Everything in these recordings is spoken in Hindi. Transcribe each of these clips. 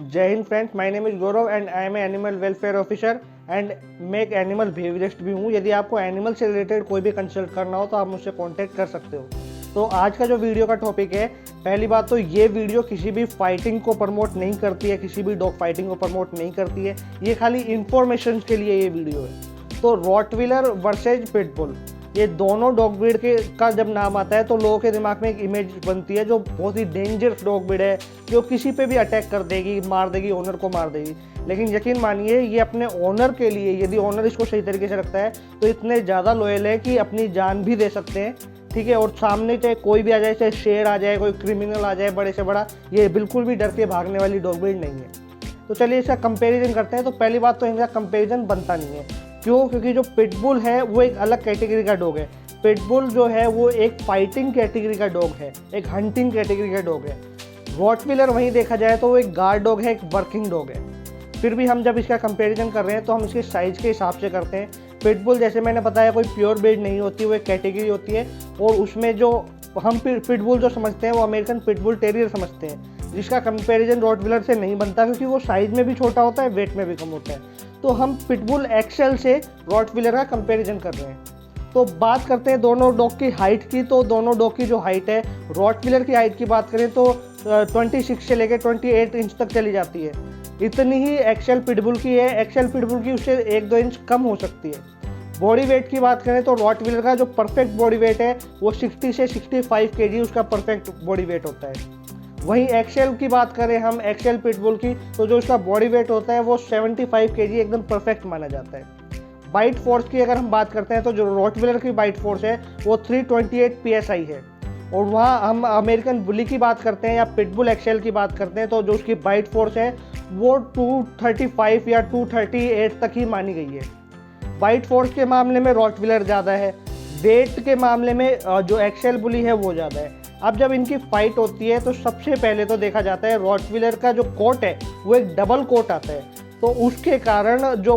जय Hind friends, my name is Gaurav and I am animal welfare officer and मैं एक एनिमल बिहेवियरिस्ट भी हूँ। यदि आपको एनिमल से रिलेटेड कोई भी कंसल्ट करना हो तो आप मुझसे कांटेक्ट कर सकते हो। तो आज का जो वीडियो का टॉपिक है, पहली बात तो ये वीडियो किसी भी फाइटिंग को प्रमोट नहीं करती है, किसी भी डॉग फाइटिंग को प्रमोट नहीं करती है। ये खाली इंफॉर्मेशन के लिए ये वीडियो है। तो रॉटविलर वर्सेज पिटबुल, ये दोनों डॉग ब्रीड का जब नाम आता है तो लोगों के दिमाग में एक इमेज बनती है जो बहुत ही डेंजरस डॉग ब्रीड है, जो किसी पे भी अटैक कर देगी, मार देगी, ओनर को मार देगी। लेकिन यकीन मानिए, ये अपने ओनर के लिए, यदि ओनर इसको सही तरीके से रखता है तो इतने ज़्यादा लॉयल है कि अपनी जान भी दे सकते हैं। ठीक है, और सामने चाहे कोई भी आ जाए, चाहे शेर आ जाए, कोई क्रिमिनल आ जाए बड़े से बड़ा, ये बिल्कुल भी डर के भागने वाली डॉग ब्रीड नहीं है। तो चलिए इसका कंपैरिजन करते हैं। तो पहली बात तो इनका कंपैरिजन बनता नहीं है। क्यों? क्योंकि जो पिटबुल है वो एक अलग कैटेगरी का डॉग है। पिटबुल जो है वो एक फाइटिंग कैटेगरी का डॉग है, एक हंटिंग कैटेगरी का डॉग है। रॉटविलर वहीं देखा जाए तो वो एक गार्ड डॉग है, एक वर्किंग डॉग है। फिर भी हम जब इसका कंपैरिजन कर रहे हैं तो हम इसके साइज़ के हिसाब से करते हैं। पिटबुल जैसे मैंने बताया कोई प्योर ब्रीड नहीं होती, वो एक कैटेगरी होती है। और उसमें जो हम पिटबुल जो समझते हैं वो अमेरिकन पिटबुल टेरियर समझते हैं, जिसका कंपैरिजन रॉटविलर से नहीं बनता, क्योंकि वो साइज़ में भी छोटा होता है, वेट में भी कम होता है। तो हम पिटबुल एक्सेल से रॉटविलर का कंपैरिजन कर रहे हैं। तो बात करते हैं दोनों डॉग की हाइट की। तो दोनों डॉग की जो हाइट है, रॉटविलर की हाइट की बात करें तो 26 से लेकर 28 इंच तक चली जाती है। इतनी ही एक्सेल पिटबुल की है। एक्सेल पिटबुल की उससे 1-2 इंच कम हो सकती है। बॉडी वेट की बात करें तो रॉटविलर का जो परफेक्ट बॉडी वेट है वो 60 से 65 केजी उसका परफेक्ट बॉडी वेट होता है। वहीं एक्सेल की बात करें हम, एक्सेल पिटबुल की, तो जो उसका बॉडी वेट होता है वो 75 केजी एकदम परफेक्ट माना जाता है। बाइट फोर्स की अगर हम बात करते हैं तो जो रॉटविलर की बाइट फोर्स है वो 328 PSI है। और वहाँ हम अमेरिकन बुली की बात करते हैं या पिटबुल एक्सेल की बात करते हैं तो जो उसकी बाइट फोर्स है वो 235 या 238 तक ही मानी गई है। बाइट फोर्स के मामले में रॉटविलर ज़्यादा है, वेट के मामले में जो एक्सेल बुली है वो ज़्यादा है। अब जब इनकी फाइट होती है तो सबसे पहले तो देखा जाता है रॉटविलर का जो कोट है वो एक डबल कोट आता है। तो उसके कारण जो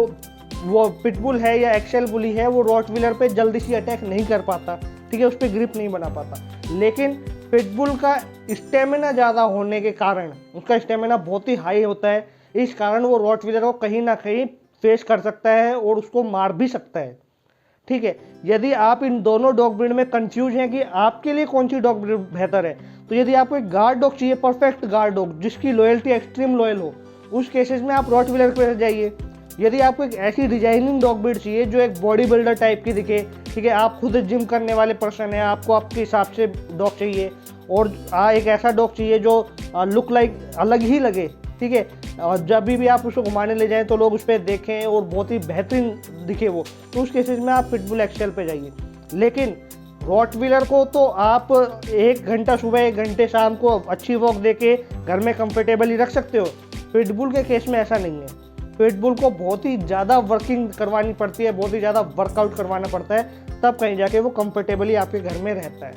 वो पिटबुल है या एक्सेल बुली है वो रॉटविलर पे जल्दी से अटैक नहीं कर पाता। ठीक है, उस पर ग्रिप नहीं बना पाता। लेकिन पिटबुल का स्टेमिना ज़्यादा होने के कारण, उसका स्टेमिना बहुत ही हाई होता है, इस कारण वो रॉटविलर को कहीं ना कहीं फेस कर सकता है और उसको मार भी सकता है। ठीक है, यदि आप इन दोनों डॉग ब्रीड में कंफ्यूज हैं कि आपके लिए कौन सी डॉग ब्रीड बेहतर है, तो यदि आपको एक गार्ड डॉग चाहिए, परफेक्ट गार्ड डॉग जिसकी लॉयल्टी एक्सट्रीम लॉयल हो, उस केसेस में आप रॉटविलर पे जाइए। यदि आपको एक ऐसी डिजाइनिंग डॉग ब्रीड चाहिए जो एक बॉडी बिल्डर टाइप की दिखे, ठीक है, आप खुद जिम करने वाले पर्सन हैं, आपको आपके हिसाब से डॉग चाहिए, और एक ऐसा डॉग चाहिए जो लुक लाइक अलग ही लगे, ठीक है, और जब भी आप उसको घुमाने ले जाएं तो लोग उस पर देखें और बहुत ही बेहतरीन दिखे वो, तो उस केसेस में आप पिटबुल एक्सेल पे जाइए। लेकिन रॉटविलर को तो आप 1 घंटा सुबह 1 घंटे शाम को अच्छी वॉक देके घर में कंफर्टेबली रख सकते हो। पिटबुल के केस में ऐसा नहीं है। पिटबुल को बहुत ही ज़्यादा वर्किंग करवानी पड़ती है, बहुत ही ज़्यादा वर्कआउट करवाना पड़ता है, तब कहीं जाके वो कंफर्टेबली आपके घर में रहता है।